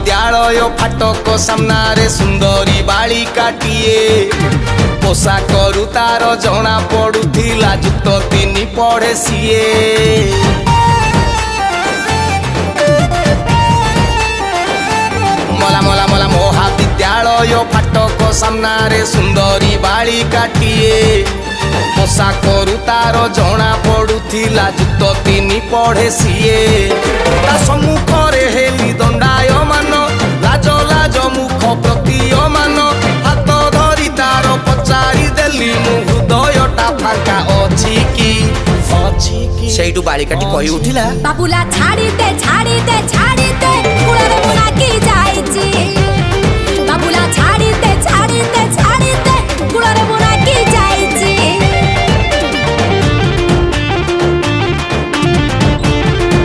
महाविद्यालय फाटक सामने सुंदरी बालिकाटीए पोशाक तार जना पड़ुला जुक्त तीन पढ़े सीए मला मला मला महाविद्यालय फाटक सामने सुंदरी बालिकाटीए पोशाक तार जना पड़ुला जुक्त तीन पढ़े सीए सम्मुख हेली दंडायमान लाज लाज मुख प्रतीयमान हाथ धरी तार पचारि देली मु हृदयटा फांका अछि कि सेठू बालिकाटी कहि उठिला बाबुला छाड़ी दे छाड़ी दे छाड़ी दे कुड़े मुना की जाईची बाबुला छाड़ी दे